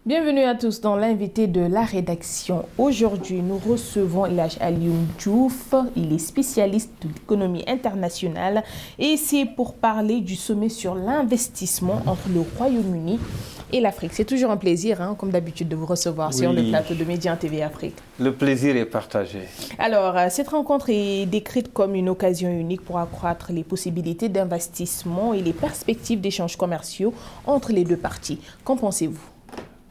Bienvenue à tous dans l'invité de la rédaction. Aujourd'hui, nous recevons Elhadji Alioune Diouf. Il est spécialiste de l'économie internationale et c'est pour parler du sommet sur l'investissement entre le Royaume-Uni et l'Afrique. C'est toujours un plaisir, comme d'habitude, de vous recevoir sur le plateau de Médias TV Afrique. Le plaisir est partagé. Alors, cette rencontre est décrite comme une occasion unique pour accroître les possibilités d'investissement et les perspectives d'échanges commerciaux entre les deux parties. Qu'en pensez-vous ?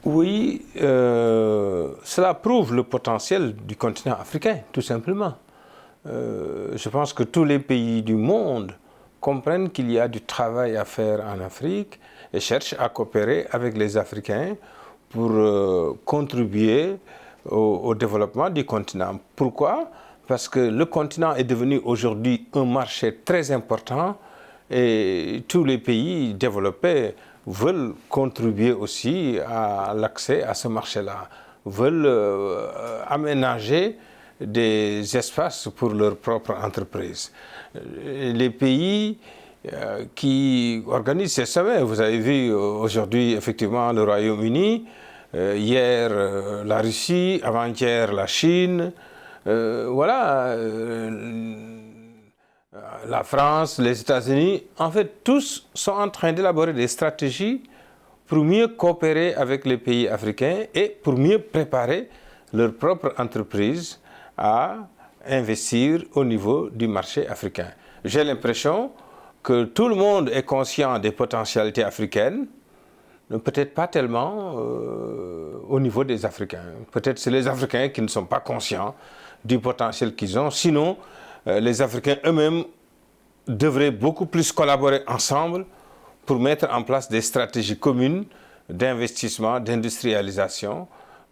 Oui, cela prouve le potentiel du continent africain, tout simplement. Je pense que tous les pays du monde comprennent qu'il y a du travail à faire en Afrique et cherchent à coopérer avec les Africains pour contribuer au développement du continent. Pourquoi? Parce que le continent est devenu aujourd'hui un marché très important et tous les pays développés veulent contribuer aussi à l'accès à ce marché-là, veulent aménager des espaces pour leurs propres entreprises. Les pays qui organisent ces sommets, vous avez vu aujourd'hui effectivement le Royaume-Uni, hier la Russie, avant-hier la Chine, la France, les États-Unis, en fait, tous sont en train d'élaborer des stratégies pour mieux coopérer avec les pays africains et pour mieux préparer leurs propres entreprises à investir au niveau du marché africain. J'ai l'impression que tout le monde est conscient des potentialités africaines, peut-être pas tellement au niveau des Africains. Peut-être c'est les Africains qui ne sont pas conscients du potentiel qu'ils ont, sinon les Africains eux-mêmes devraient beaucoup plus collaborer ensemble pour mettre en place des stratégies communes d'investissement, d'industrialisation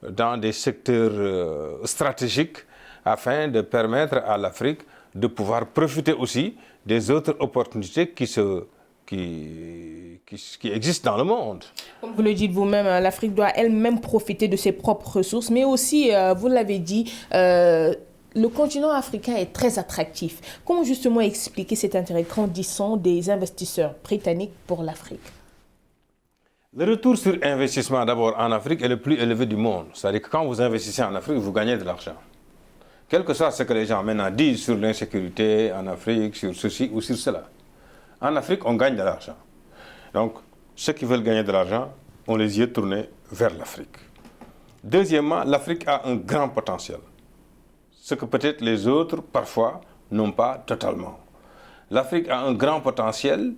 dans des secteurs stratégiques afin de permettre à l'Afrique de pouvoir profiter aussi des autres opportunités qui existent dans le monde. Comme vous le dites vous-même, l'Afrique doit elle-même profiter de ses propres ressources, mais aussi, vous l'avez dit, le continent africain est très attractif. Comment justement expliquer cet intérêt grandissant des investisseurs britanniques pour l'Afrique? Le retour sur investissement d'abord en Afrique est le plus élevé du monde. C'est-à-dire que quand vous investissez en Afrique, vous gagnez de l'argent. Quel que soit ce que les gens maintenant disent sur l'insécurité en Afrique, sur ceci ou sur cela. En Afrique, on gagne de l'argent. Donc, ceux qui veulent gagner de l'argent ont les yeux tournés vers l'Afrique. Deuxièmement, l'Afrique a un grand potentiel. Ce que peut-être les autres, parfois, n'ont pas totalement. L'Afrique a un grand potentiel.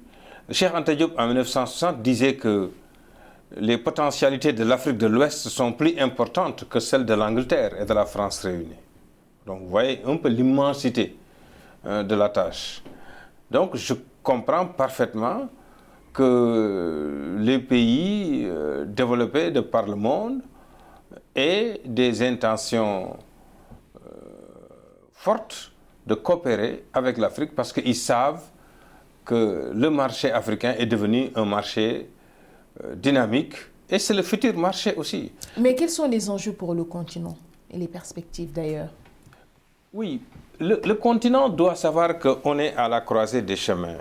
Cheikh Anta Diop, en 1960, disait que les potentialités de l'Afrique de l'Ouest sont plus importantes que celles de l'Angleterre et de la France réunies. Donc, vous voyez un peu l'immensité de la tâche. Donc, je comprends parfaitement que les pays développés de par le monde aient des intentions fortes de coopérer avec l'Afrique parce qu'ils savent que le marché africain est devenu un marché dynamique et c'est le futur marché aussi. Mais quels sont les enjeux pour le continent et les perspectives d'ailleurs? Oui, le continent doit savoir qu'on est à la croisée des chemins.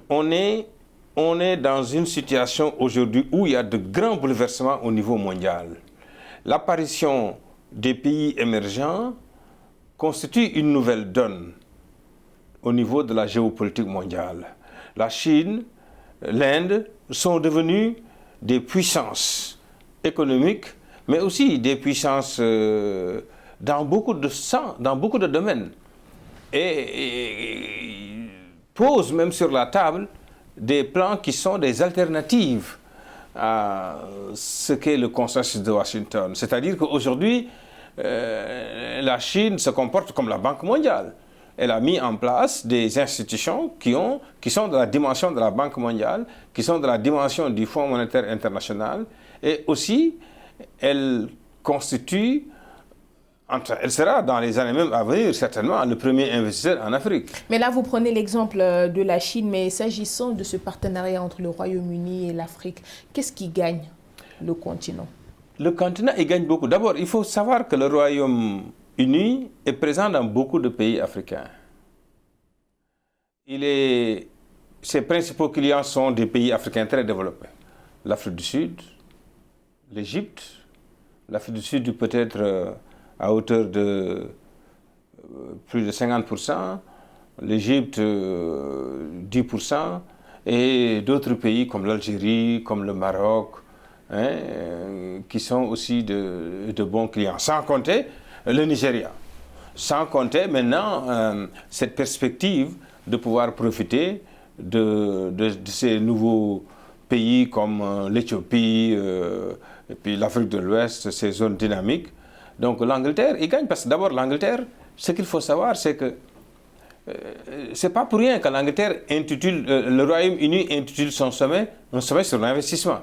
On est dans une situation aujourd'hui où il y a de grands bouleversements au niveau mondial. L'apparition des pays émergents constitue une nouvelle donne au niveau de la géopolitique mondiale. La Chine, l'Inde sont devenus des puissances économiques, mais aussi des puissances dans beaucoup de domaines. Et posent même sur la table des plans qui sont des alternatives à ce qu'est le consensus de Washington. C'est-à-dire qu'aujourd'hui, la Chine se comporte comme la Banque mondiale. Elle a mis en place des institutions qui sont de la dimension de la Banque mondiale, qui sont de la dimension du Fonds monétaire international, et aussi elle constitue, elle sera dans les années même à venir certainement le premier investisseur en Afrique. Mais là, vous prenez l'exemple de la Chine, mais s'agissant de ce partenariat entre le Royaume-Uni et l'Afrique, qu'est-ce qui gagne le continent? Le continent, il gagne beaucoup. D'abord, il faut savoir que le Royaume-Uni est présent dans beaucoup de pays africains. Ses principaux clients sont des pays africains très développés. L'Afrique du Sud, l'Égypte, l'Afrique du Sud peut-être à hauteur de plus de 50%, l'Égypte 10%, et d'autres pays comme l'Algérie, comme le Maroc, qui sont aussi de bons clients. Sans compter le Nigeria. Sans compter maintenant cette perspective de pouvoir profiter de ces nouveaux pays comme l'Éthiopie, et puis l'Afrique de l'Ouest, ces zones dynamiques. Donc l'Angleterre, il gagne parce que d'abord l'Angleterre, ce qu'il faut savoir, c'est que c'est pas pour rien que l'Angleterre intitule, le Royaume-Uni intitule son sommet un sommet sur l'investissement.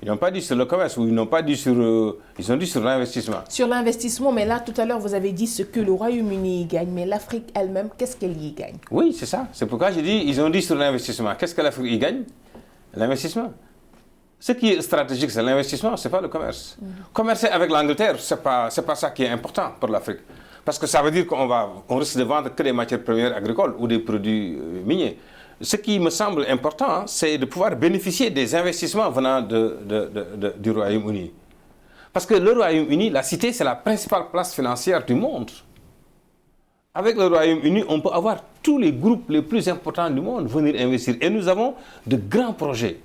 Ils n'ont pas dit sur le commerce, ou ils n'ont pas dit sur... ils ont dit sur l'investissement. Sur l'investissement, mais là, tout à l'heure, vous avez dit ce que le Royaume-Uni y gagne, mais l'Afrique elle-même, qu'est-ce qu'elle y gagne? Oui, c'est ça. C'est pourquoi j'ai dit, ils ont dit sur l'investissement. Qu'est-ce que l'Afrique y gagne? L'investissement. Ce qui est stratégique, c'est l'investissement, ce n'est pas le commerce. Commercer avec l'Angleterre, ce n'est pas ça qui est important pour l'Afrique. Parce que ça veut dire qu'on risque de vendre que des matières premières agricoles ou des produits miniers. Ce qui me semble important, c'est de pouvoir bénéficier des investissements venant du Royaume-Uni. Parce que le Royaume-Uni, la cité, c'est la principale place financière du monde. Avec le Royaume-Uni, on peut avoir tous les groupes les plus importants du monde venir investir. Et nous avons de grands projets.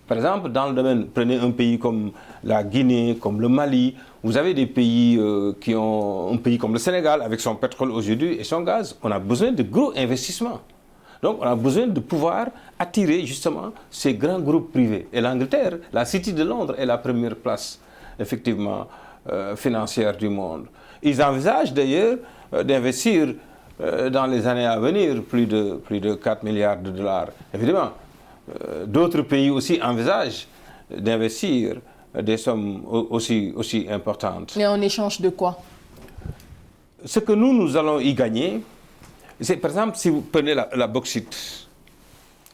Par exemple, dans le domaine, prenez un pays comme la Guinée, comme le Mali, vous avez des pays qui ont un pays comme le Sénégal, avec son pétrole aujourd'hui et son gaz. On a besoin de gros investissements. Donc, on a besoin de pouvoir attirer justement ces grands groupes privés. Et l'Angleterre, la City de Londres est la première place, effectivement, financière du monde. Ils envisagent d'ailleurs d'investir dans les années à venir plus de 4 milliards de dollars. Évidemment, d'autres pays aussi envisagent d'investir des sommes aussi importantes. Et en échange de quoi? Ce que nous allons y gagner, c'est par exemple si vous prenez la bauxite,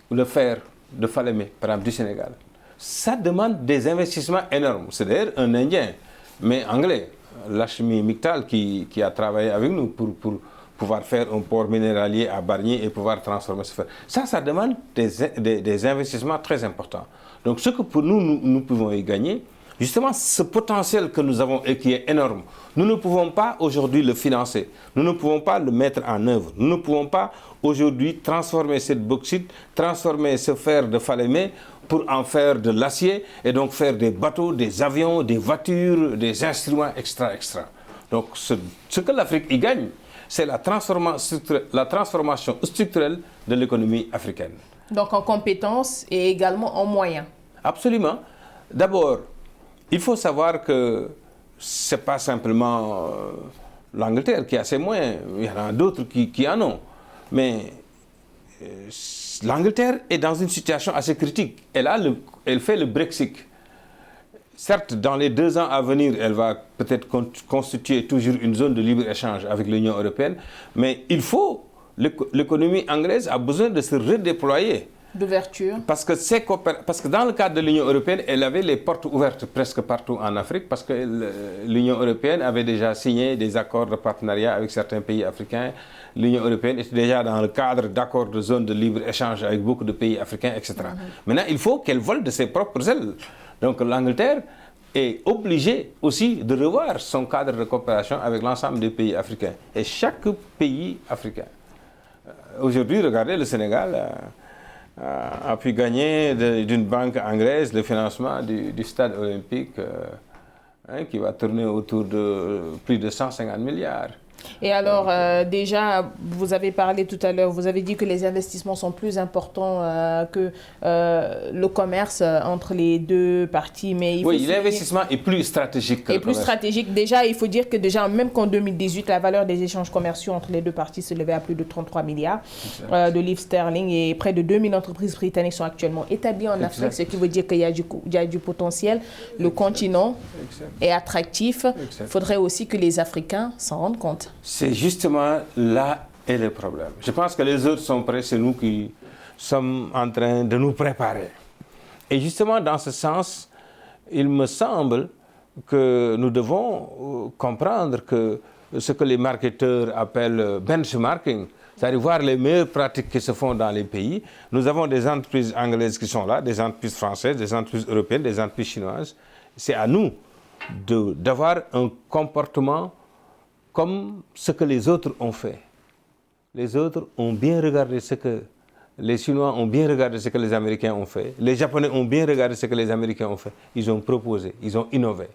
ou le fer de Falémé, par exemple du Sénégal, ça demande des investissements énormes. C'est d'ailleurs un Indien, mais anglais, Lakshmi Mittal, qui a travaillé avec nous pour pouvoir faire un port minéralier à Barnier et pouvoir transformer ce fer. Ça demande des investissements très importants. Donc ce que pour nous pouvons y gagner, justement ce potentiel que nous avons et qui est énorme, nous ne pouvons pas aujourd'hui le financer, nous ne pouvons pas le mettre en œuvre, nous ne pouvons pas aujourd'hui transformer cette bauxite, transformer ce fer de Falémé pour en faire de l'acier et donc faire des bateaux, des avions, des voitures, des instruments extra. Donc ce que l'Afrique y gagne, c'est la transformation structurelle de l'économie africaine. Donc en compétences et également en moyens. Absolument. D'abord, il faut savoir que ce n'est pas simplement l'Angleterre qui a ses moyens, il y en a d'autres qui en ont. Mais l'Angleterre est dans une situation assez critique. Elle fait le Brexit. Certes, dans les 2 ans à venir, elle va peut-être constituer toujours une zone de libre-échange avec l'Union européenne, mais l'économie anglaise a besoin de se redéployer. D'ouverture. Parce que dans le cadre de l'Union européenne, elle avait les portes ouvertes presque partout en Afrique, parce que l'Union européenne avait déjà signé des accords de partenariat avec certains pays africains. L'Union européenne était déjà dans le cadre d'accords de zone de libre-échange avec beaucoup de pays africains, etc. Maintenant, il faut qu'elle vole de ses propres ailes. Donc l'Angleterre est obligée aussi de revoir son cadre de coopération avec l'ensemble des pays africains. Et chaque pays africain. Aujourd'hui, regardez, le Sénégal a pu gagner d'une banque anglaise le financement du stade olympique qui va tourner autour de plus de 150 milliards. Et alors, déjà, vous avez parlé tout à l'heure, vous avez dit que les investissements sont plus importants que le commerce entre les deux parties. Mais oui, l'investissement est plus stratégique que le commerce. Stratégique. Déjà, il faut dire que même qu'en 2018, la valeur des échanges commerciaux entre les deux parties s'élevait à plus de 33 milliards de livres sterling et près de 2000 entreprises britanniques sont actuellement établies en Afrique, ce qui veut dire qu'il y a du potentiel. Le continent est attractif. Il faudrait aussi que les Africains s'en rendent compte. C'est justement là est le problème. Je pense que les autres sont prêts, c'est nous qui sommes en train de nous préparer. Et justement, dans ce sens, il me semble que nous devons comprendre que ce que les marketeurs appellent benchmarking, c'est-à-dire voir les meilleures pratiques qui se font dans les pays. Nous avons des entreprises anglaises qui sont là, des entreprises françaises, des entreprises européennes, des entreprises chinoises. c'est à nous d'avoir un comportement comme ce que les autres ont fait. Les autres ont bien regardé ce que les Chinois ont bien regardé ce que les Américains ont fait. Les Japonais ont bien regardé ce que les Américains ont fait. Ils ont proposé, ils ont innové.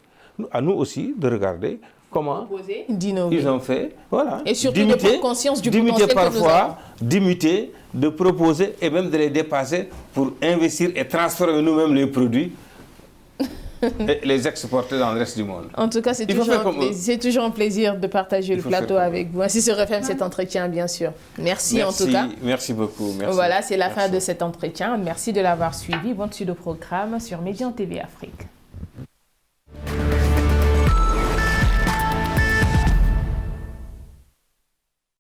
À nous aussi de regarder comment ils ont fait. Voilà. Et surtout de prendre conscience du potentiel que nous avons. D'imiter, de proposer et même de les dépasser pour investir et transformer nous-mêmes les produits et les exporter dans le reste du monde. En tout cas, c'est toujours un plaisir de partager le plateau avec vous. Ainsi se referme cet entretien, bien sûr. Merci en tout cas. Merci beaucoup. Merci. Voilà, c'est la fin de cet entretien. Merci de l'avoir suivi. Bonne suite au programme sur Médian TV Afrique.